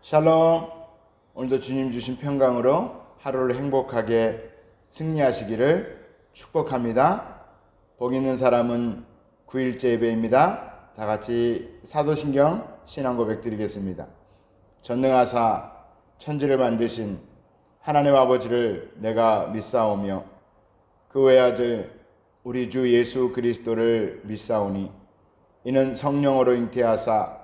샬롬. 오늘도 주님 주신 평강으로 하루를 행복하게 승리하시기를 축복합니다. 복 있는 사람은 9일째 예배입니다. 다 같이 사도신경 신앙 고백 드리겠습니다. 전능하사 천지를 만드신 하나님 아버지를 내가 믿사오며 그 외아들 우리 주 예수 그리스도를 믿사오니 이는 성령으로 잉태하사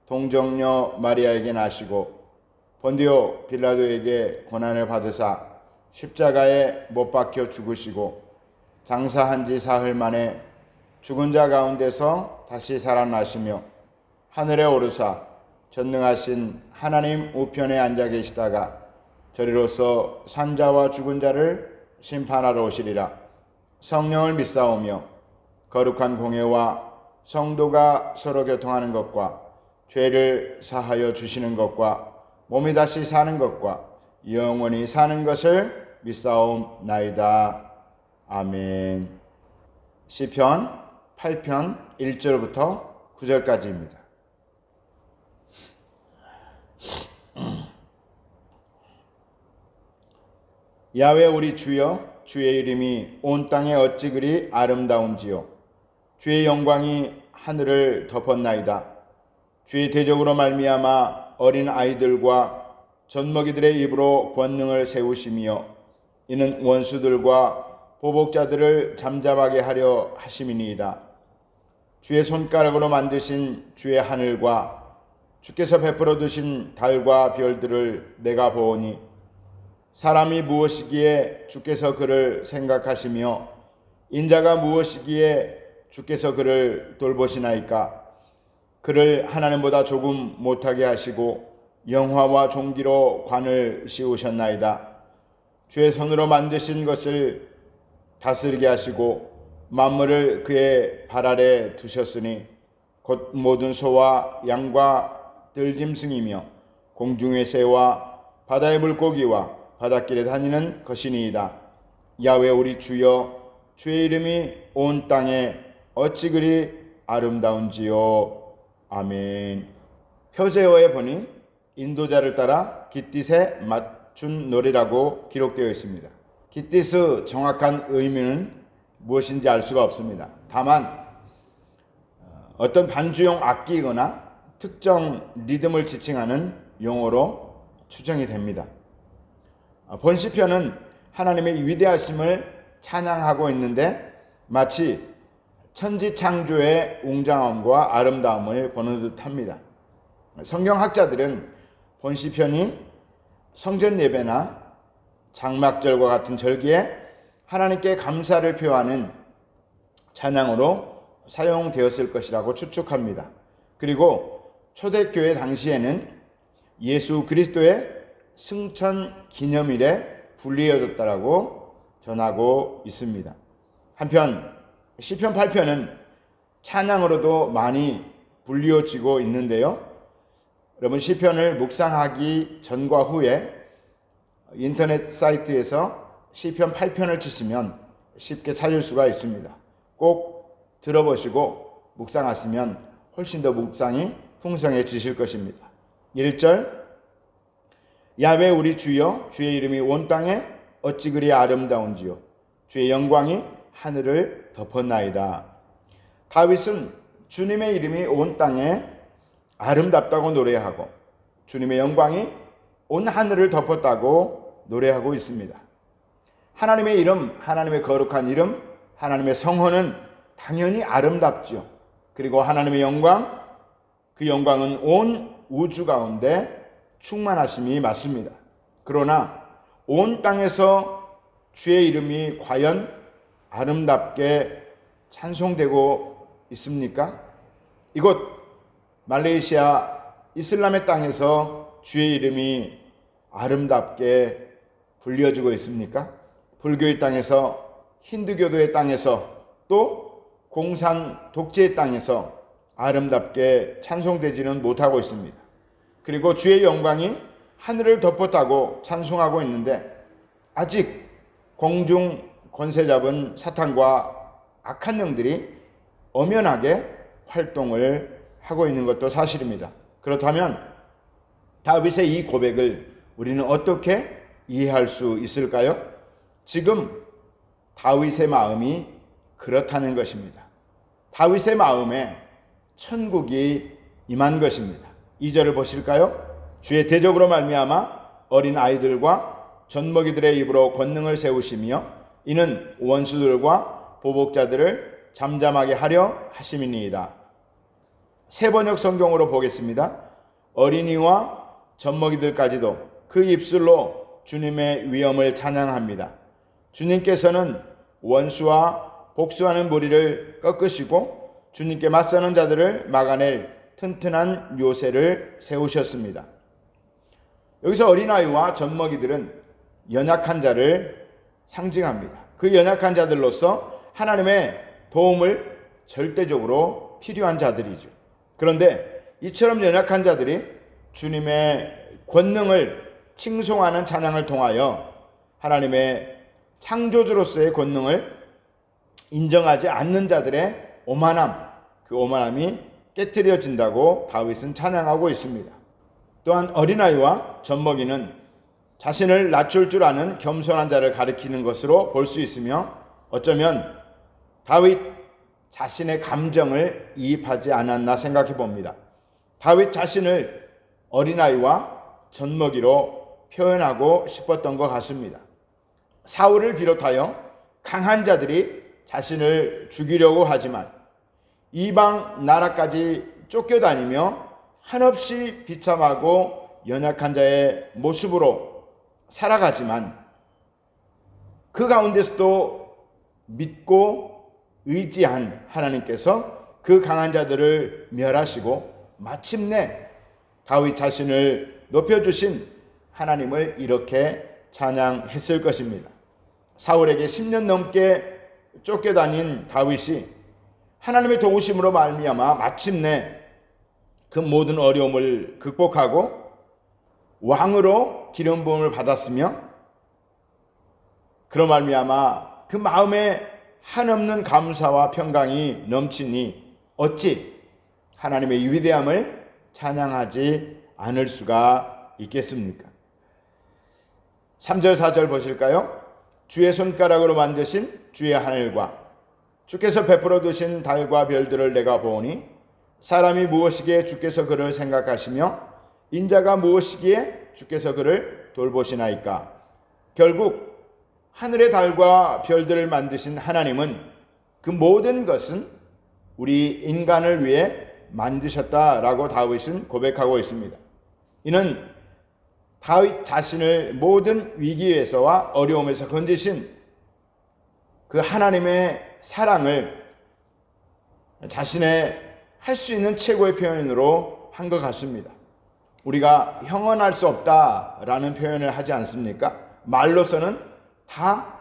동정녀 마리아에게 나시고 본디오 빌라도에게 고난을 받으사 십자가에 못 박혀 죽으시고 장사한 지 사흘 만에 죽은 자 가운데서 다시 살아나시며 하늘에 오르사 전능하신 하나님 우편에 앉아 계시다가 저리로서 산자와 죽은 자를 심판하러 오시리라. 성령을 믿사오며 거룩한 공회와 성도가 서로 교통하는 것과 죄를 사하여 주시는 것과 몸이 다시 사는 것과 영원히 사는 것을 믿사옵나이다. 아멘. 시편 8편 1절부터 9절까지입니다. 야외 우리 주여, 주의 이름이 온 땅에 어찌 그리 아름다운지요. 주의 영광이 하늘을 덮었나이다. 주의 대적으로 말미암아 어린 아이들과 젖먹이들의 입으로 권능을 세우시며 이는 원수들과 보복자들을 잠잠하게 하려 하심이니이다. 주의 손가락으로 만드신 주의 하늘과 주께서 베풀어 두신 달과 별들을 내가 보오니 사람이 무엇이기에 주께서 그를 생각하시며 인자가 무엇이기에 주께서 그를 돌보시나이까. 그를 하나님보다 조금 못하게 하시고 영화와 종기로 관을 씌우셨나이다. 주의 손으로 만드신 것을 다스리게 하시고 만물을 그의 발 아래 두셨으니 곧 모든 소와 양과 들짐승이며 공중의 새와 바다의 물고기와 바닷길에 다니는 것이니이다. 야외 우리 주여, 주의 이름이 온 땅에 어찌 그리 아름다운지요. 아멘. 표제어에 보니 인도자를 따라 깃딧에 맞춘 노래라고 기록되어 있습니다. 깃딧의 정확한 의미는 무엇인지 알 수가 없습니다. 다만 어떤 반주용 악기이거나 특정 리듬을 지칭하는 용어로 추정이 됩니다. 본 시편은 하나님의 위대하심을 찬양하고 있는데 마치 천지창조의 웅장함과 아름다움을 보는 듯합니다. 성경학자들은 본 시편이 성전 예배나 장막절과 같은 절기에 하나님께 감사를 표하는 찬양으로 사용되었을 것이라고 추측합니다. 그리고 초대교회 당시에는 예수 그리스도의 승천 기념일에 불리어졌다라고 전하고 있습니다. 한편 시편 8편은 찬양으로도 많이 불리워지고 있는데요. 여러분 시편을 묵상하기 전과 후에 인터넷 사이트에서 시편 8편을 치시면 쉽게 찾을 수가 있습니다. 꼭 들어보시고 묵상하시면 훨씬 더 묵상이 풍성해지실 것입니다. 1절 야외 우리 주여, 주의 이름이 온 땅에 어찌 그리 아름다운지요. 주의 영광이 하늘을 덮었나이다. 다윗은 주님의 이름이 온 땅에 아름답다고 노래하고 주님의 영광이 온 하늘을 덮었다고 노래하고 있습니다. 하나님의 이름, 하나님의 거룩한 이름, 하나님의 성호는 당연히 아름답죠. 그리고 하나님의 영광, 그 영광은 온 우주 가운데 충만하심이 맞습니다. 그러나 온 땅에서 주의 이름이 과연 아름답게 찬송되고 있습니까? 이곳 말레이시아 이슬람의 땅에서 주의 이름이 아름답게 불려지고 있습니까? 불교의 땅에서, 힌두교도의 땅에서, 또 공산 독재의 땅에서 아름답게 찬송되지는 못하고 있습니다. 그리고 주의 영광이 하늘을 덮었다고 찬송하고 있는데 아직 공중 권세 잡은 사탄과 악한 영들이 엄연하게 활동을 하고 있는 것도 사실입니다. 그렇다면 다윗의 이 고백을 우리는 어떻게 이해할 수 있을까요? 지금 다윗의 마음이 그렇다는 것입니다. 다윗의 마음에 천국이 임한 것입니다. 2절을 보실까요? 주의 대적으로 말미암아 어린 아이들과 젖먹이들의 입으로 권능을 세우시며 이는 원수들과 보복자들을 잠잠하게 하려 하심이니이다. 세번역 성경으로 보겠습니다. 어린이와 젖먹이들까지도 그 입술로 주님의 위엄을 찬양합니다. 주님께서는 원수와 복수하는 무리를 꺾으시고 주님께 맞서는 자들을 막아낼 튼튼한 요새를 세우셨습니다. 여기서 어린아이와 젖먹이들은 연약한 자를 상징합니다. 그 연약한 자들로서 하나님의 도움을 절대적으로 필요한 자들이죠. 그런데 이처럼 연약한 자들이 주님의 권능을 칭송하는 찬양을 통하여 하나님의 창조주로서의 권능을 인정하지 않는 자들의 오만함, 그 오만함이 깨트려진다고 다윗은 찬양하고 있습니다. 또한 어린아이와 젖먹이는 자신을 낮출 줄 아는 겸손한 자를 가리키는 것으로 볼 수 있으며 어쩌면 다윗 자신의 감정을 이입하지 않았나 생각해 봅니다. 다윗 자신을 어린아이와 젖먹이로 표현하고 싶었던 것 같습니다. 사울을 비롯하여 강한 자들이 자신을 죽이려고 하지만 이방 나라까지 쫓겨다니며 한없이 비참하고 연약한 자의 모습으로 살아가지만 그 가운데서도 믿고 의지한 하나님께서 그 강한 자들을 멸하시고 마침내 다윗 자신을 높여주신 하나님을 이렇게 찬양했을 것입니다. 사울에게 10년 넘게 쫓겨다닌 다윗이 하나님의 도우심으로 말미암아 마침내 그 모든 어려움을 극복하고 왕으로 기름 부음을 받았으며 그로 말미암아 그 마음에 한없는 감사와 평강이 넘치니 어찌 하나님의 위대함을 찬양하지 않을 수가 있겠습니까? 3절 4절 보실까요? 주의 손가락으로 만드신 주의 하늘과 주께서 베풀어 두신 달과 별들을 내가 보오니 사람이 무엇이기에 주께서 그를 생각하시며 인자가 무엇이기에 주께서 그를 돌보시나이까. 결국 하늘의 달과 별들을 만드신 하나님은 그 모든 것은 우리 인간을 위해 만드셨다라고 다윗은 고백하고 있습니다. 이는 다윗 자신을 모든 위기에서와 어려움에서 건지신 그 하나님의 사랑을 자신의 할 수 있는 최고의 표현으로 한 것 같습니다. 우리가 형언할 수 없다라는 표현을 하지 않습니까? 말로서는 다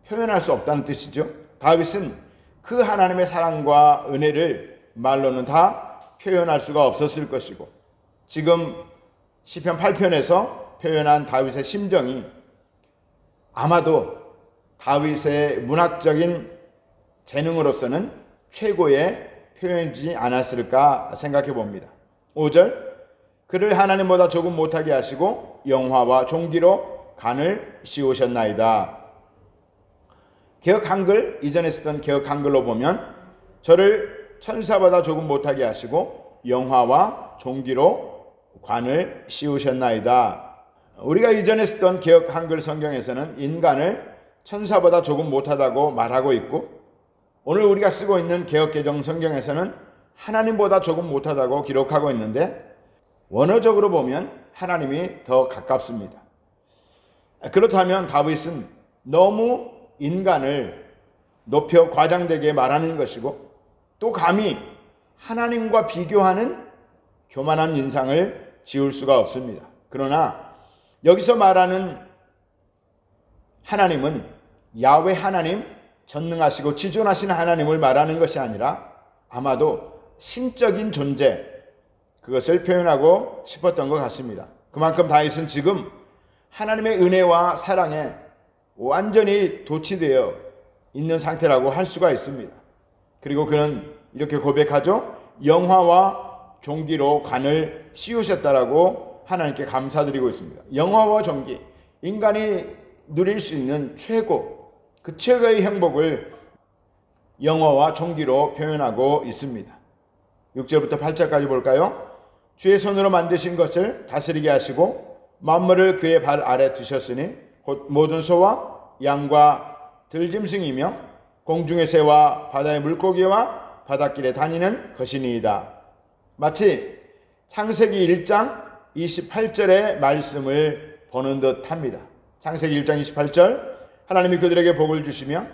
표현할 수 없다는 뜻이죠. 다윗은 그 하나님의 사랑과 은혜를 말로는 다 표현할 수가 없었을 것이고 지금 시편 8편에서 표현한 다윗의 심정이 아마도 다윗의 문학적인 재능으로서는 최고의 표현이지 않았을까 생각해 봅니다. 5절 그를 하나님보다 조금 못하게 하시고 영화와 종기로 간을 씌우셨나이다. 개역 한글, 이전에 쓰던 개역 한글로 보면 저를 천사보다 조금 못하게 하시고 영화와 종기로 관을 씌우셨나이다. 우리가 이전에 쓰던 개역 한글 성경에서는 인간을 천사보다 조금 못하다고 말하고 있고 오늘 우리가 쓰고 있는 개역개정 성경에서는 하나님보다 조금 못하다고 기록하고 있는데 원어적으로 보면 하나님이 더 가깝습니다. 그렇다면 다윗은 너무 인간을 높여 과장되게 말하는 것이고 또 감히 하나님과 비교하는 교만한 인상을 지울 수가 없습니다. 그러나 여기서 말하는 하나님은 야훼 하나님, 전능하시고 지존하신 하나님을 말하는 것이 아니라 아마도 신적인 존재, 그것을 표현하고 싶었던 것 같습니다. 그만큼 다윗은 지금 하나님의 은혜와 사랑에 완전히 도취되어 있는 상태라고 할 수가 있습니다. 그리고 그는 이렇게 고백하죠. 영화와 종기로 관을 씌우셨다라고 하나님께 감사드리고 있습니다. 영화와 전기, 인간이 누릴 수 있는 최고, 그 최고의 행복을 영화와 전기로 표현하고 있습니다. 6절부터 8절까지 볼까요? 주의 손으로 만드신 것을 다스리게 하시고 만물을 그의 발 아래 두셨으니 곧 모든 소와 양과 들짐승이며 공중의 새와 바다의 물고기와 바닷길에 다니는 것이니이다. 마치 창세기 1장 28절의 말씀을 보는 듯 합니다. 창세기 1장 28절, 하나님이 그들에게 복을 주시며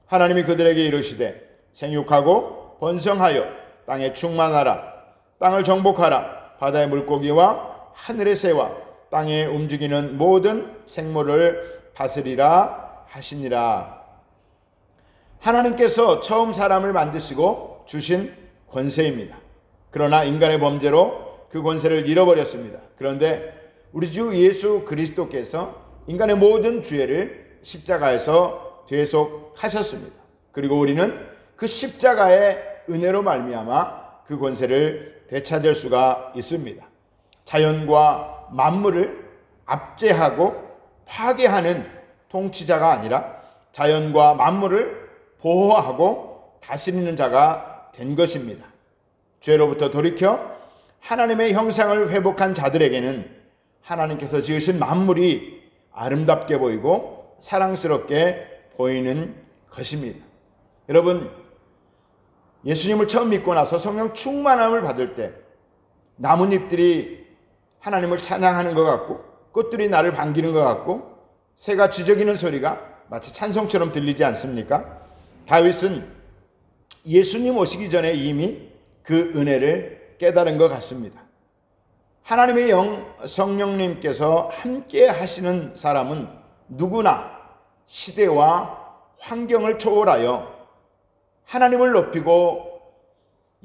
하나님이 그들에게 이르시되 생육하고 번성하여 땅에 충만하라. 땅을 정복하라. 바다의 물고기와 하늘의 새와 땅에 움직이는 모든 생물을 다스리라 하시니라. 하나님께서 처음 사람을 만드시고 주신 권세입니다. 그러나 인간의 범죄로 그 권세를 잃어버렸습니다. 그런데 우리 주 예수 그리스도께서 인간의 모든 죄를 십자가에서 대속하셨습니다. 그리고 우리는 그 십자가의 은혜로 말미암아 그 권세를 되찾을 수가 있습니다. 자연과 만물을 압제하고 파괴하는 통치자가 아니라 자연과 만물을 보호하고 다스리는 자가 된 것입니다. 죄로부터 돌이켜 하나님의 형상을 회복한 자들에게는 하나님께서 지으신 만물이 아름답게 보이고 사랑스럽게 보이는 것입니다. 여러분, 예수님을 처음 믿고 나서 성령 충만함을 받을 때 나뭇잎들이 하나님을 찬양하는 것 같고 꽃들이 나를 반기는 것 같고 새가 지저귀는 소리가 마치 찬송처럼 들리지 않습니까? 다윗은 예수님 오시기 전에 이미 그 은혜를 깨달은 것 같습니다. 하나님의 영 성령님께서 함께 하시는 사람은 누구나 시대와 환경을 초월하여 하나님을 높이고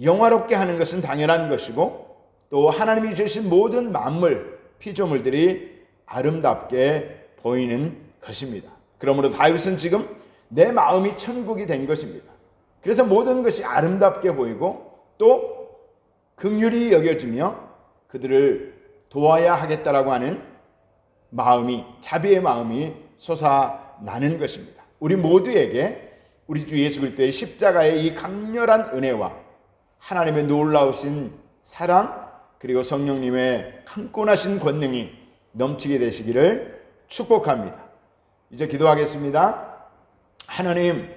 영화롭게 하는 것은 당연한 것이고 또 하나님이 주신 모든 만물, 피조물들이 아름답게 보이는 것입니다. 그러므로 다윗은 지금 내 마음이 천국이 된 것입니다. 그래서 모든 것이 아름답게 보이고 또 긍휼히 여겨지며 그들을 도와야 하겠다라고 하는 마음이, 자비의 마음이 솟아나는 것입니다. 우리 모두에게 우리 주 예수 그리스도의 십자가의 이 강렬한 은혜와 하나님의 놀라우신 사랑 그리고 성령님의 강권하신 권능이 넘치게 되시기를 축복합니다. 이제 기도하겠습니다. 하나님,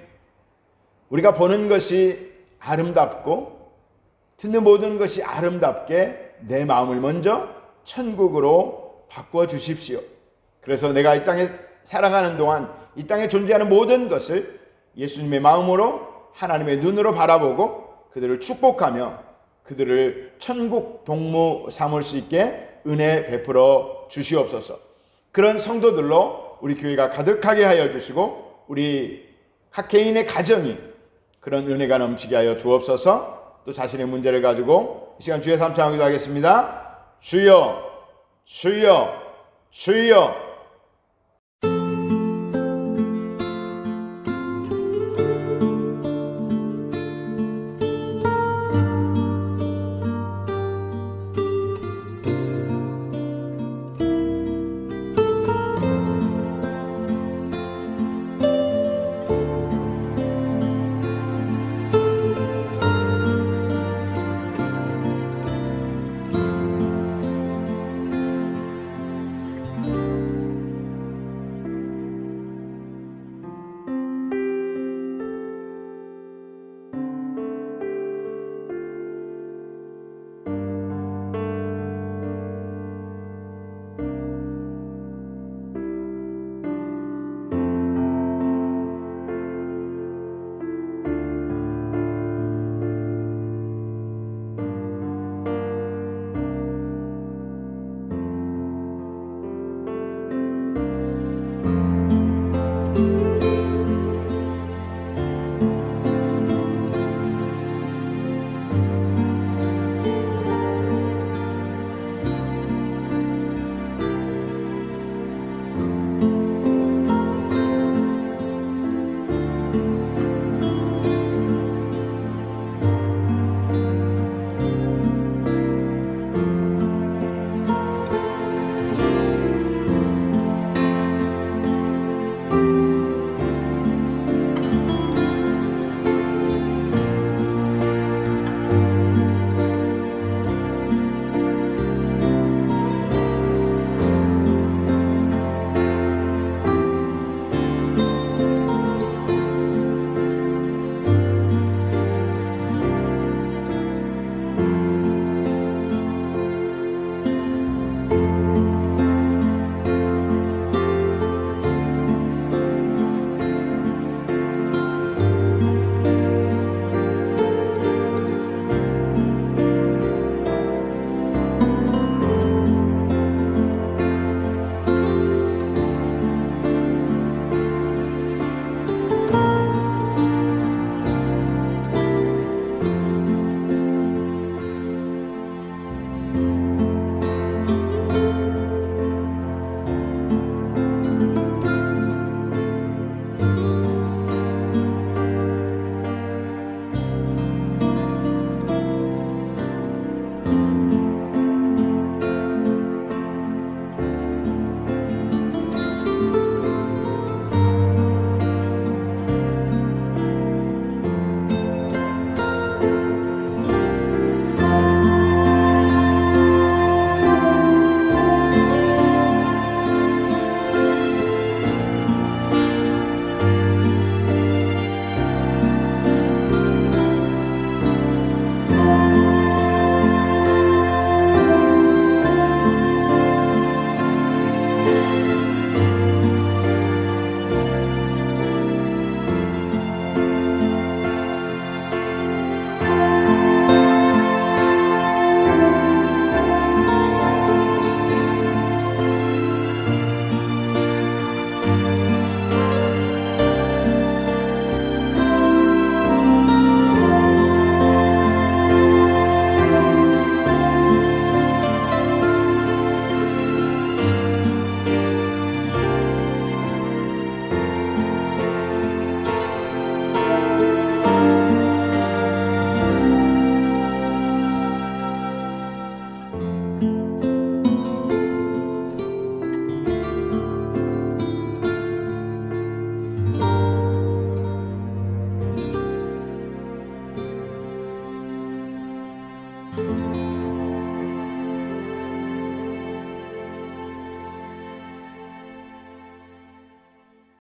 우리가 보는 것이 아름답고 듣는 모든 것이 아름답게 내 마음을 먼저 천국으로 바꾸어 주십시오. 그래서 내가 이 땅에 살아가는 동안 이 땅에 존재하는 모든 것을 예수님의 마음으로 하나님의 눈으로 바라보고 그들을 축복하며 그들을 천국 동무 삼을 수 있게 은혜 베풀어 주시옵소서. 그런 성도들로 우리 교회가 가득하게 하여 주시고 우리 각 개인의 가정이 그런 은혜가 넘치게 하여 주옵소서. 또 자신의 문제를 가지고 이 시간 주의 삼창하기도 하겠습니다. 주여, 주여, 주여.